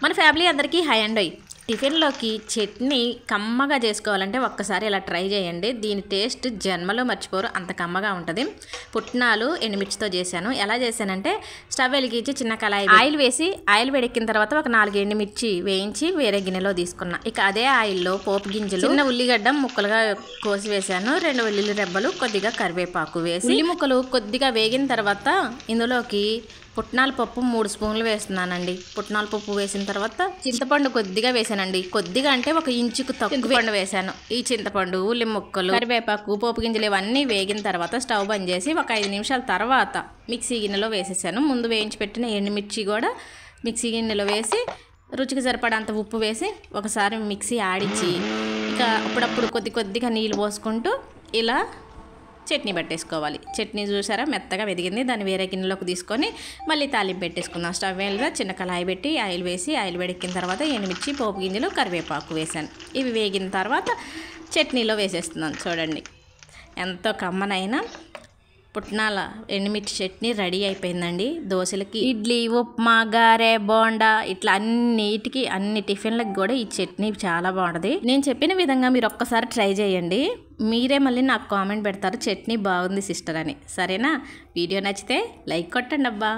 మన ఫ్యామిలీ అందరికీ high and టిఫిన్లోకి chutney కమ్మగా చేసుకోవాలంటే ఒక్కసారి ఇలా ట్రై చేయండి. దీని టేస్ట్ జన్మలో మర్చిపోరు, అంత కమ్మగా ఉంటుంది. పుట్నాలు ఎండుమిర్చితో చేశాను. ఎలా చేశానంటే స్టవ్ వెలిగించి చిన్న కళాయి ఆయిల్ వేసి ఆయిల్ వేడెక్కిన తర్వాత ఒక 4 ఎండుమిర్చి వేయించి వేరే గిన్నెలో తీసుకున్నా. ఇక అదే ఆయిల్లో పోపు గింజలు, చిన్న ఉల్లిగడ్డ ముక్కలుగా కోసి వేసాను, 2 వెల్లుల్లి రెబ్బలు, కొద్దిగా కరివేపాకు వేసి ఉల్లి ముక్కలు కొద్దిగా వేగిన తర్వాత ఇందులోకి పుట్నాల పప్పు 3 స్పూన్లు వేస్తున్నానండి. పుట్నాల పప్పు వేసిన తర్వాత చింతపండు కొద్దిగా వేసానండి. కొద్దిగా అంటే 1 ఇంచుకు తక్కువ పండు వేసాను. ఈ చింతపండు, ఉల్లి ముక్కలు, కరివేపాకు, పోపు గింజలు ఇవన్నీ వేగిన తర్వాత స్టవ్ బంద్ చేసి ఒక 5 నిమిషాల తర్వాత మిక్సీ గిన్నెలో వేసేసాను. ముందు వేయించి పెట్టిన ఎండుమిర్చి కూడా మిక్సీ గిన్నెలో వేసి రుచికి సరిపడంత ఉప్పు వేసి ఒకసారి మిక్సీ ఆడించి ఇక అప్పుడప్పుడు కొద్దిగా నీళ్ళు పోసుకుంటూ ఇలా చట్నీ పట్టేసుకోవాలి. చట్నీ చూసారా మెత్తగా వెదిగింది. దాన్ని వేరే గిన్నెలోకి తీసుకొని మళ్ళీ తాలింపు పెట్టేసుకుందాం. స్టవ్ మీద చిన్న కళాయి పెట్టి ఆయిల్ వేసి ఆయిల్ వేడెక్కిన తర్వాత ఎండుమిర్చి, పోపు గింజలు, కరివేపాకు వేసాను. ఇవి వేగిన తర్వాత చట్నీలో వేసేస్తున్నాను. చూడండి ఎంతో కమ్మనైనా పుట్నాల ఎండుమిర్చి చట్నీ రెడీ అయిపోయిందండి. దోశలకి, ఇడ్లీ, ఉప్మా, గారె, బోండా ఇట్లా అన్ని టిఫిన్లకు కూడా ఈ చట్నీ చాలా బాగుంటుంది. నేను చెప్పిన విధంగా మీరు ఒక్కసారి ట్రై చేయండి. మీరే మళ్ళీ నాకు కామెంట్ పెడతారు చట్నీ బాగుంది సిస్టర్ అని. సరేనా? వీడియో నచ్చితే లైక్ కొట్టండి అబ్బా.